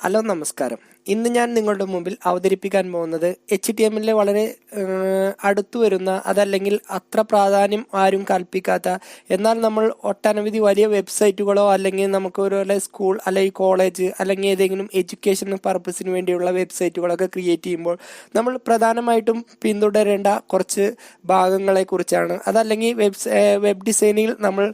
Hello നമസ്കാരം. ഇന്ന് ഞാൻ നിങ്ങളുടെ മുമ്പിൽ അവതരിപ്പിക്കാൻ പോകുന്നത് HTML വളരെ അടുത്തു വരുന്ന അതല്ലെങ്കിൽ അത്ര പ്രാധാന്യം ആരും കൽപ്പിക്കാത്ത എന്നാൽ നമ്മൾ ഒട്ടനവധി വലിയ വെബ്സൈറ്റുകളോ അല്ലെങ്കിൽ നമുക്ക് ഒരു സ്കൂൾ അല്ലെങ്കിൽ കോളേജ് അല്ലെങ്കിൽ ഏതെങ്കിലും എഡ്യൂക്കേഷൻ പർപ്പസിന് വേണ്ടിയുള്ള വെബ്സൈറ്റുകളൊക്കെ ക്രിയേറ്റ് ചെയ്യുമ്പോൾ നമ്മൾ പ്രധാനമായിട്ടും പിന്തുടരേണ്ട കുറച്ച് ഭാഗങ്ങളെ കുറിച്ചാണ്. അതല്ലെങ്കിൽ വെബ് ഡിസൈനിൽ നമ്മൾ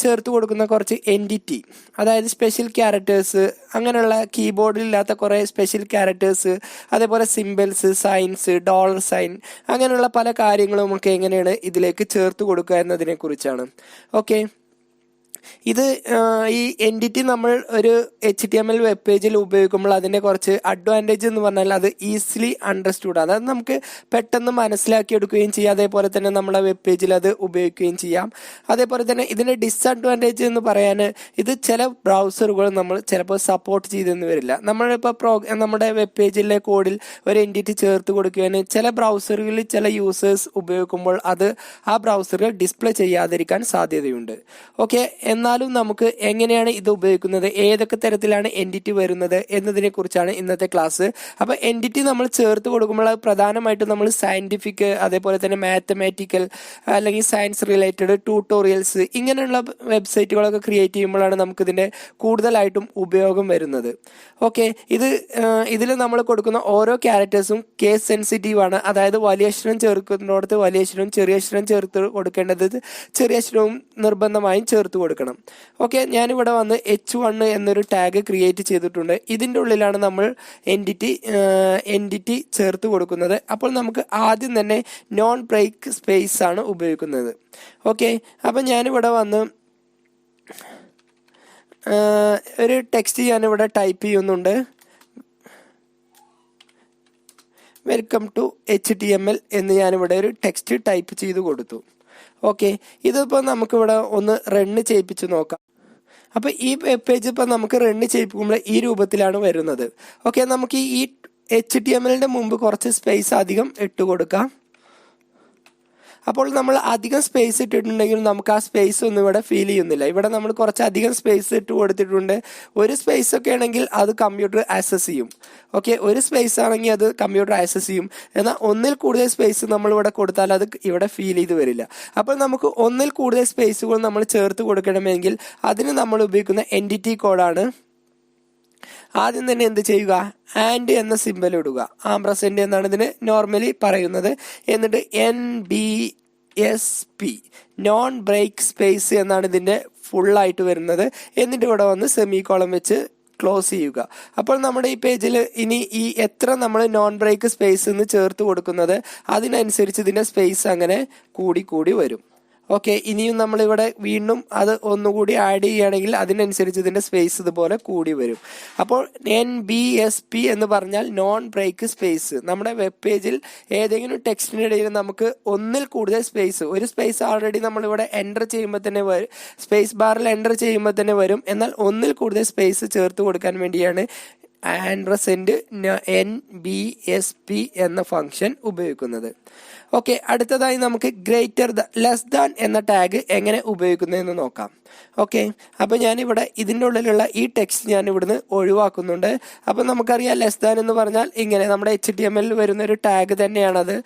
ചേർത്ത് കൊടുക്കുന്ന കുറച്ച് എൻറ്റിറ്റി, അതായത് സ്പെഷ്യൽ ക്യാരക്ടേഴ്സ്, അങ്ങനെയുള്ള കീബോർഡിലില്ലാത്ത കുറേ സ്പെഷ്യൽ ക്യാരക്ടേഴ്സ്, അതേപോലെ സിംബൽസ്, സൈൻസ്, ഡോളർ സൈൻ, അങ്ങനെയുള്ള പല കാര്യങ്ങളും ഒക്കെ എങ്ങനെയാണ് ഇതിലേക്ക് ചേർത്ത് കൊടുക്കുക എന്നതിനെ കുറിച്ചാണ്. ഓക്കെ, ഇത് ഈ എൻറ്റിറ്റി നമ്മൾ ഒരു HTML വെബ് പേജിൽ ഉപയോഗിക്കുമ്പോൾ അതിൻ്റെ കുറച്ച് അഡ്വാൻറ്റേജ് എന്ന് പറഞ്ഞാൽ അത് ഈസിലി അണ്ടർസ്റ്റുഡ്, അതായത് നമുക്ക് പെട്ടെന്ന് മനസ്സിലാക്കിയെടുക്കുകയും ചെയ്യാം. അതേപോലെ തന്നെ നമ്മുടെ വെബ് പേജിൽ അത് ഉപയോഗിക്കുകയും ചെയ്യാം. അതേപോലെ തന്നെ ഇതിൻ്റെ ഡിസഡ്വാൻറ്റേജ് എന്ന് പറയാൻ, ഇത് ചില ബ്രൗസറുകൾ നമ്മൾ ചിലപ്പോൾ സപ്പോർട്ട് ചെയ്തെന്ന് വരില്ല. നമ്മളിപ്പോൾ നമ്മുടെ വെബ് പേജിലെ കോഡിൽ ഒരു എൻറ്റിറ്റി ചേർത്ത് കൊടുക്കുകയാണ് ചില ബ്രൗസറുകളിൽ ചില യൂസേഴ്സ് ഉപയോഗിക്കുമ്പോൾ അത് ആ ബ്രൗസറുകൾ ഡിസ്പ്ലേ ചെയ്യാതിരിക്കാൻ സാധ്യതയുണ്ട്. ഓക്കെ, എന്നാലും നമുക്ക് എങ്ങനെയാണ് ഇത് ഉപയോഗിക്കുന്നത്, ഏതൊക്കെ തരത്തിലാണ് എൻറ്റിറ്റി വരുന്നത് എന്നതിനെ കുറിച്ചാണ് ഇന്നത്തെ ക്ലാസ്. അപ്പോൾ എൻറ്റിറ്റി നമ്മൾ ചേർത്ത് കൊടുക്കുമ്പോൾ പ്രധാനമായിട്ടും നമ്മൾ സയന്റിഫിക്, അതേപോലെ തന്നെ മാത്തമാറ്റിക്കൽ അല്ലെങ്കിൽ സയൻസ് റിലേറ്റഡ് ട്യൂട്ടോറിയൽസ്, ഇങ്ങനെയുള്ള വെബ്സൈറ്റുകളൊക്കെ ക്രിയേറ്റ് ചെയ്യുമ്പോഴാണ് നമുക്കിതിൻ്റെ കൂടുതലായിട്ടും ഉപയോഗം വരുന്നത്. ഓക്കെ, ഇതിൽ നമ്മൾ കൊടുക്കുന്ന ഓരോ ക്യാരക്ടേഴ്സും കേസ് സെൻസിറ്റീവ് ആണ്. അതായത് വലിയ അക്ഷരം ചേർക്കുന്നിടത്ത് വലിയ അക്ഷരവും ചെറിയ അക്ഷരം ചേർത്ത് കൊടുക്കേണ്ടത് ചെറിയ അക്ഷരവും നിർബന്ധമായും ചേർത്ത് കൊടുക്കണം. ഓക്കെ, ഞാനിവിടെ വന്ന് H1 എന്നൊരു ടാഗ് ക്രിയേറ്റ് ചെയ്തിട്ടുണ്ട്. ഇതിൻ്റെ ഉള്ളിലാണ് നമ്മൾ എൻറ്റിറ്റി ചേർത്ത് കൊടുക്കുന്നത്. അപ്പോൾ നമുക്ക് ആദ്യം തന്നെ നോൺ ബ്രേക്ക് സ്പേസ് ആണ് ഉപയോഗിക്കുന്നത്. ഓക്കെ, അപ്പം ഞാനിവിടെ വന്ന് ഒരു ടെക്സ്റ്റ് ഞാനിവിടെ ടൈപ്പ് ചെയ്യുന്നുണ്ട്. വെൽക്കം ടു HTML എന്ന് ഞാനിവിടെ ഒരു ടെക്സ്റ്റ് ടൈപ്പ് ചെയ്ത് കൊടുത്തു. ഓക്കെ, ഇതിപ്പോൾ നമുക്കിവിടെ ഒന്ന് റണ്ണ് ചെയ്യിപ്പിച്ച് നോക്കാം. അപ്പോൾ ഈ വെബ് പേജ് ഇപ്പോൾ നമുക്ക് റണ്ണ് ചെയ്യിപ്പിക്കുമ്പോൾ ഈ രൂപത്തിലാണ് വരുന്നത്. ഓക്കെ, നമുക്ക് ഈ HTMLന്റെ മുമ്പ് കുറച്ച് സ്പേസ് അധികം ഇട്ട് കൊടുക്കാം. അപ്പോൾ നമ്മൾ അധികം സ്പേസ് ഇട്ടിട്ടുണ്ടെങ്കിൽ നമുക്ക് ആ സ്പേസ് ഒന്നും ഇവിടെ ഫീൽ ചെയ്യുന്നില്ല. ഇവിടെ നമ്മൾ കുറച്ച് അധികം സ്പേസ് ഇട്ട് കൊടുത്തിട്ടുണ്ട്. ഒരു സ്പേസ് ഒക്കെ ആണെങ്കിൽ അത് കമ്പ്യൂട്ടർ ആക്സസ് ചെയ്യും. ഓക്കെ, ഒരു സ്പേസ് ആണെങ്കിൽ അത് കമ്പ്യൂട്ടർ ആക്സസ് ചെയ്യും. എന്നാൽ ഒന്നിൽ കൂടുതൽ സ്പേസ് നമ്മൾ ഇവിടെ കൊടുത്താൽ അത് ഇവിടെ ഫീൽ ചെയ്ത് വരില്ല. അപ്പോൾ നമുക്ക് ഒന്നിൽ കൂടുതൽ സ്പേസുകൾ നമ്മൾ ചേർത്ത് കൊടുക്കണമെങ്കിൽ അതിന് നമ്മൾ ഉപയോഗിക്കുന്ന എൻറ്റിറ്റി കോഡാണ്. ആദ്യം തന്നെ എന്ത് ചെയ്യുക, ആൻഡ് എന്ന സിമ്പൽ ഇടുക. ആംപ്രസെന്റ് എന്നാണ് ഇതിന് നോർമലി പറയുന്നത്. എന്നിട്ട് NBSP നോൺ ബ്രേക്ക് സ്പേസ് എന്നാണ് ഇതിൻ്റെ ഫുള്ളായിട്ട് വരുന്നത്. എന്നിട്ട് ഇവിടെ വന്ന് സെമിക്കോളം വെച്ച് ക്ലോസ് ചെയ്യുക. അപ്പോൾ നമ്മുടെ ഈ പേജിൽ ഇനി ഈ എത്ര നമ്മൾ നോൺ ബ്രേക്ക് സ്പേസ് എന്ന് ചേർത്ത് കൊടുക്കുന്നത് അതിനനുസരിച്ച് ഇതിൻ്റെ സ്പേസ് അങ്ങനെ കൂടി വരും. ഓക്കെ, ഇനിയും നമ്മളിവിടെ വീണ്ടും അത് ഒന്നുകൂടി ആഡ് ചെയ്യുകയാണെങ്കിൽ അതിനനുസരിച്ച് ഇതിൻ്റെ സ്പേസ് ഇതുപോലെ കൂടി വരും. അപ്പോൾ NBSP എന്ന് പറഞ്ഞാൽ നോൺ ബ്രേക്ക് സ്പേസ്. നമ്മുടെ വെബ് പേജിൽ ഏതെങ്കിലും ടെക്സ്റ്റിനിടയിൽ നമുക്ക് ഒന്നിൽ കൂടുതൽ സ്പേസ്, ഒരു സ്പേസ് ആൾറെഡി നമ്മളിവിടെ എൻ്റർ ചെയ്യുമ്പോൾ തന്നെ വരും, സ്പേസ് ബാറിൽ എൻ്റർ ചെയ്യുമ്പോൾ തന്നെ വരും. എന്നാൽ ഒന്നിൽ കൂടുതൽ സ്പേസ് ചേർത്ത് കൊടുക്കാൻ വേണ്ടിയാണ് ആൻഡ്രസെന്റ് NBSP എന്ന ഫംഗ്ഷൻ ഉപയോഗിക്കുന്നത്. ഓക്കെ, അടുത്തതായി നമുക്ക് ലെസ് ദാൻ എന്ന ടാഗ് എങ്ങനെ ഉപയോഗിക്കുന്നതെന്ന് നോക്കാം. ഓക്കെ, അപ്പോൾ ഞാനിവിടെ ഇതിൻ്റെ ഉള്ളിലുള്ള ഈ ടെക്സ്റ്റ് ഞാൻ ഇവിടുന്ന് ഒഴിവാക്കുന്നുണ്ട്. അപ്പം നമുക്കറിയാം ലെസ് ദാൻ എന്ന് പറഞ്ഞാൽ ഇങ്ങനെ നമ്മുടെ HTML വരുന്ന ഒരു ടാഗ് തന്നെയാണത്.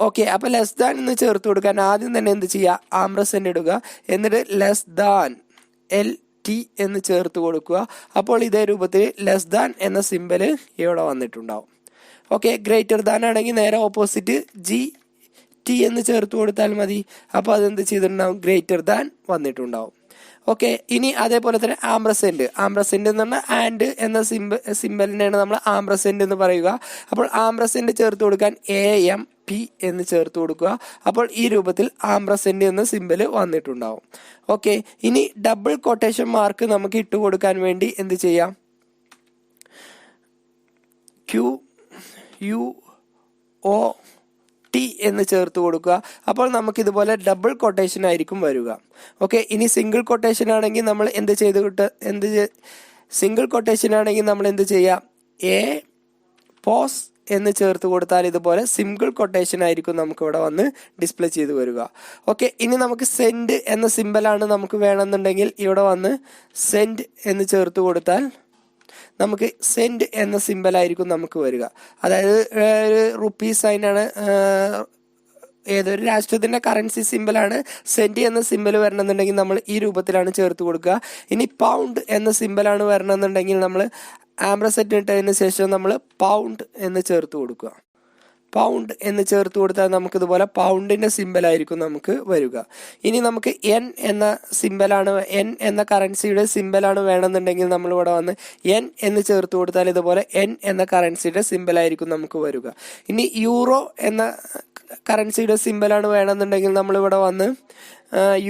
ഓക്കെ, അപ്പോൾ ലെസ് ദാൻ എന്ന് ചേർത്ത് കൊടുക്കാൻ ആദ്യം തന്നെ എന്ത് ചെയ്യുക, ആംപ്രസെന്റ് ഇടുക. എന്നിട്ട് ലെസ് ദാൻ LT എന്ന് ചേർത്ത് കൊടുക്കുക. അപ്പോൾ ഇതേ രൂപത്തിൽ ലെസ് ദാൻ എന്ന സിമ്പല് ഇവിടെ വന്നിട്ടുണ്ടാവും. ഓക്കെ, ഗ്രേറ്റർ ദാൻ ആണെങ്കിൽ നേരെ ഓപ്പോസിറ്റ് GT എന്ന് ചേർത്ത് കൊടുത്താൽ മതി. അപ്പോൾ അതെന്ത് ചെയ്തിട്ടുണ്ടാവും, ഗ്രേറ്റർ ദാൻ വന്നിട്ടുണ്ടാവും. ഓക്കെ, ഇനി അതേപോലെ തന്നെ ആംപ്രസെന്റ് എന്ന് പറഞ്ഞാൽ ആൻഡ് എന്ന സിമ്പലിനെയാണ് നമ്മൾ ആംപ്രസെന്റ് എന്ന് പറയുക. അപ്പോൾ ആംപ്രസെന്റ് ചേർത്ത് കൊടുക്കാൻ AMP എന്ന് ചേർത്ത് കൊടുക്കുക. അപ്പോൾ ഈ രൂപത്തിൽ ആംപ്രസെന്റ് എന്ന സിമ്പല് വന്നിട്ടുണ്ടാവും. ഓക്കെ, ഇനി ഡബിൾ കൊട്ടേഷൻ മാർക്ക് നമുക്ക് ഇട്ട് കൊടുക്കാൻ വേണ്ടി എന്ത് ചെയ്യാം, QUOT എന്ന് ചേർത്ത് കൊടുക്കുക. അപ്പോൾ നമുക്കിതുപോലെ ഡബിൾ കൊട്ടേഷൻ ആയിരിക്കും വരിക. ഓക്കെ, ഇനി സിംഗിൾ കൊട്ടേഷൻ ആണെങ്കിൽ നമ്മൾ സിംഗിൾ കൊട്ടേഷൻ ആണെങ്കിൽ നമ്മൾ എന്ത് ചെയ്യാം, POS എന്ന് ചേർത്ത് കൊടുത്താൽ ഇതുപോലെ സിംഗിൾ കൊട്ടേഷൻ ആയിരിക്കും നമുക്ക് ഇവിടെ വന്ന് ഡിസ്പ്ലേ ചെയ്ത് വരിക. ഓക്കെ, ഇനി നമുക്ക് സെൻഡ് എന്ന സിമ്പലാണ് നമുക്ക് വേണമെന്നുണ്ടെങ്കിൽ ഇവിടെ വന്ന് സെൻഡ് എന്ന് ചേർത്ത് കൊടുത്താൽ നമുക്ക് സെൻഡ് എന്ന സിമ്പലായിരിക്കും നമുക്ക് വരിക. അതായത് ഒരു റുപ്പീ സൈനാണ്, ഏതൊരു രാഷ്ട്രത്തിന്റെ കറൻസി സിമ്പലാണ് സെന്റ് എന്ന സിമ്പൽ വരണമെന്നുണ്ടെങ്കിൽ നമ്മൾ ഈ രൂപത്തിലാണ് ചേർത്ത് കൊടുക്കുക. ഇനി പൗണ്ട് എന്ന സിമ്പലാണ് വരണമെന്നുണ്ടെങ്കിൽ നമ്മൾ ആംബ്രസെറ്റ് ഇട്ടതിന് ശേഷം നമ്മൾ പൗണ്ട് എന്ന് ചേർത്ത് കൊടുക്കുക. പൗണ്ട് എന്ന് ചേർത്ത് കൊടുത്താൽ നമുക്ക് ഇതുപോലെ പൗണ്ടിന്റെ സിമ്പലായിരിക്കും നമുക്ക് വരിക. ഇനി നമുക്ക് എൻ എന്ന സിമ്പലാണ്, എൻ എന്ന കറൻസിയുടെ സിമ്പലാണ് വേണമെന്നുണ്ടെങ്കിൽ നമ്മൾ ഇവിടെ വന്ന് എൻ എന്ന് ചേർത്ത് കൊടുത്താൽ ഇതുപോലെ എൻ എന്ന കറൻസിയുടെ സിമ്പലായിരിക്കും നമുക്ക് വരിക. ഇനി യൂറോ എന്ന കറൻസിയുടെ സിമ്പലാണ് വേണമെന്നുണ്ടെങ്കിൽ നമ്മളിവിടെ വന്ന്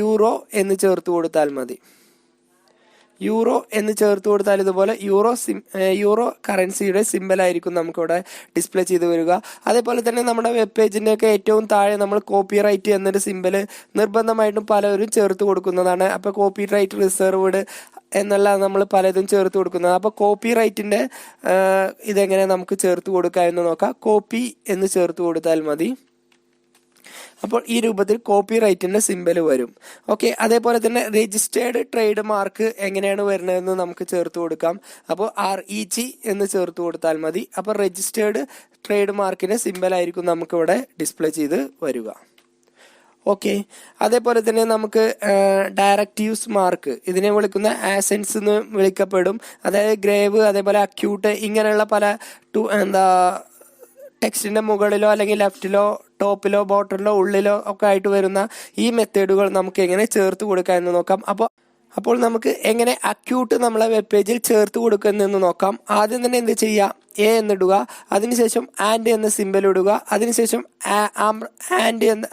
യൂറോ എന്ന് ചേർത്ത് കൊടുത്താൽ മതി. യൂറോ എന്ന് ചേർത്ത് കൊടുത്താൽ ഇതുപോലെ യൂറോ കറൻസിയുടെ സിമ്പലായിരിക്കും നമുക്കിവിടെ ഡിസ്പ്ലേ ചെയ്ത് വരിക. അതേപോലെ തന്നെ നമ്മുടെ വെബ് പേജിന്റെ ഒക്കെ ഏറ്റവും താഴെ നമ്മൾ കോപ്പിറൈറ്റ് എന്നൊരു സിമ്പൽ നിർബന്ധമായിട്ടും പലരും ചേർത്ത് കൊടുക്കുന്നതാണ്. അപ്പോൾ കോപ്പിറൈറ്റ് റിസർവ്ഡ് എന്നുള്ള നമ്മൾ പലതും ചേർത്ത് കൊടുക്കുന്നത്. അപ്പോൾ കോപ്പിറൈറ്റിന്റെ ഇതെങ്ങനെ നമുക്ക് ചേർത്ത് കൊടുക്കാം എന്ന് നോക്കാം. കോപ്പി എന്ന് ചേർത്ത് കൊടുത്താൽ മതി. അപ്പോൾ ഈ രൂപത്തിൽ കോപ്പിറൈറ്റിന്റെ സിമ്പൽ വരും. ഓക്കെ, അതേപോലെ തന്നെ രജിസ്റ്റേർഡ് ട്രേഡ് മാർക്ക് എങ്ങനെയാണ് വരുന്നതെന്ന് നമുക്ക് ചേർത്ത് കൊടുക്കാം. അപ്പോൾ REG എന്ന് ചേർത്ത് കൊടുത്താൽ മതി. അപ്പോൾ രജിസ്റ്റേർഡ് ട്രേഡ് മാർക്കിന്റെ സിമ്പലായിരിക്കും നമുക്കിവിടെ ഡിസ്പ്ലേ ചെയ്ത് വരിക. ഓക്കെ, അതേപോലെ തന്നെ നമുക്ക് ഡയറക്റ്റീവ്സ് മാർക്ക്, ഇതിനെ വിളിക്കുന്ന ആസെൻസ് എന്ന് വിളിക്കപ്പെടും. അതായത് ഗ്രേവ്, അതേപോലെ അക്യൂട്ട്, ഇങ്ങനെയുള്ള പല ടെക്സ്റ്റിന്റെ മുകളിലോ അല്ലെങ്കിൽ ലെഫ്റ്റിലോ ടോപ്പിലോ ബോട്ടമിലോ ഉള്ളിലോ ഒക്കെ ആയിട്ട് വരുന്ന ഈ മെത്തേഡുകൾ നമുക്ക് എങ്ങനെ ചേർത്ത് കൊടുക്കാം എന്ന് നോക്കാം. അപ്പോൾ നമുക്ക് എങ്ങനെ അക്യൂട്ട് നമ്മളെ വെബ് പേജിൽ ചേർത്ത് കൊടുക്കുന്നതെന്ന് നോക്കാം. ആദ്യം തന്നെ എന്ത് ചെയ്യുക, എ എന്നിടുക, അതിനുശേഷം ആൻഡ് എന്ന സിമ്പൽ ഇടുക, അതിനുശേഷം ആൻഡ് എന്ന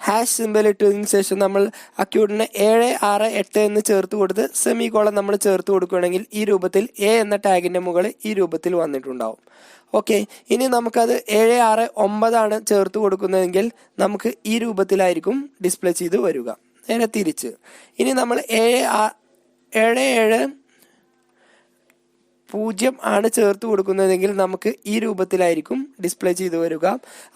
ഹാഷ് സിമ്പൽ ഇട്ടതിന് ശേഷം നമ്മൾ അക്യൂട്ടിന് 768 എന്ന് ചേർത്ത് കൊടുത്ത് സെമികോളൻ നമ്മൾ ചേർത്ത് കൊടുക്കുകയാണെങ്കിൽ ഈ രൂപത്തിൽ എ എന്ന ടാഗിന്റെ മുകളിൽ ഈ രൂപത്തിൽ വന്നിട്ടുണ്ടാവും. ഓക്കെ, ഇനി നമുക്കത് 769 ചേർത്ത് കൊടുക്കുന്നതെങ്കിൽ നമുക്ക് ഈ രൂപത്തിലായിരിക്കും ഡിസ്പ്ലേ ചെയ്ത് വരിക. നേരെ തിരിച്ച് ഇനി നമ്മൾ 770 ചേർത്ത് കൊടുക്കുന്നതെങ്കിൽ നമുക്ക് ഈ രൂപത്തിലായിരിക്കും ഡിസ്പ്ലേ ചെയ്ത് വരിക.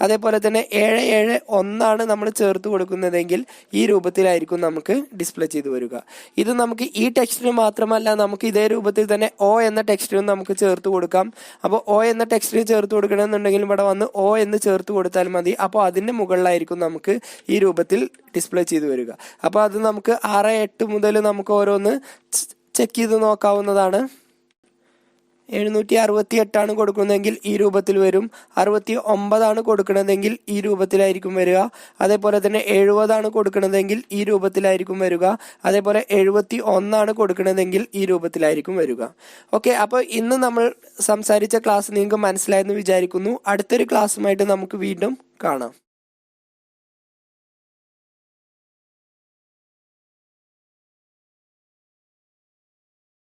അതേപോലെ തന്നെ 771 നമ്മൾ ചേർത്ത് കൊടുക്കുന്നതെങ്കിൽ ഈ രൂപത്തിലായിരിക്കും നമുക്ക് ഡിസ്പ്ലേ ചെയ്ത് വരിക. ഇത് നമുക്ക് ഈ ടെക്സ്റ്റിന് മാത്രമല്ല, നമുക്ക് ഇതേ രൂപത്തിൽ തന്നെ O എന്ന ടെക്സ്റ്റിനും നമുക്ക് ചേർത്ത് കൊടുക്കാം. അപ്പോൾ O എന്ന ടെക്സ്റ്റിന് ചേർത്ത് കൊടുക്കണമെന്നുണ്ടെങ്കിൽ ഇവിടെ വന്ന് O എന്ന് ചേർത്ത് കൊടുത്താൽ മതി. അപ്പോൾ അതിന്റെ മുകളിലായിരിക്കും നമുക്ക് ഈ രൂപത്തിൽ ഡിസ്പ്ലേ ചെയ്ത് വരിക. അപ്പോൾ അത് നമുക്ക് 6-8 മുതൽ നമുക്ക് ഓരോന്ന് ചെക്ക് ചെയ്ത് നോക്കാവുന്നതാണ്. 768 കൊടുക്കുന്നതെങ്കിൽ ഈ രൂപത്തിൽ വരും. 69 കൊടുക്കുന്നതെങ്കിൽ ഈ രൂപത്തിലായിരിക്കും വരിക. അതേപോലെ തന്നെ 70 കൊടുക്കുന്നതെങ്കിൽ ഈ രൂപത്തിലായിരിക്കും വരിക. അതേപോലെ 71 കൊടുക്കുന്നതെങ്കിൽ ഈ രൂപത്തിലായിരിക്കും വരിക. ഓക്കെ, അപ്പോൾ ഇന്ന് നമ്മൾ സംസാരിച്ച ക്ലാസ് നിങ്ങൾക്ക് മനസ്സിലായെന്ന് വിചാരിക്കുന്നു. അടുത്തൊരു ക്ലാസ്സുമായിട്ട് നമുക്ക് വീണ്ടും കാണാം.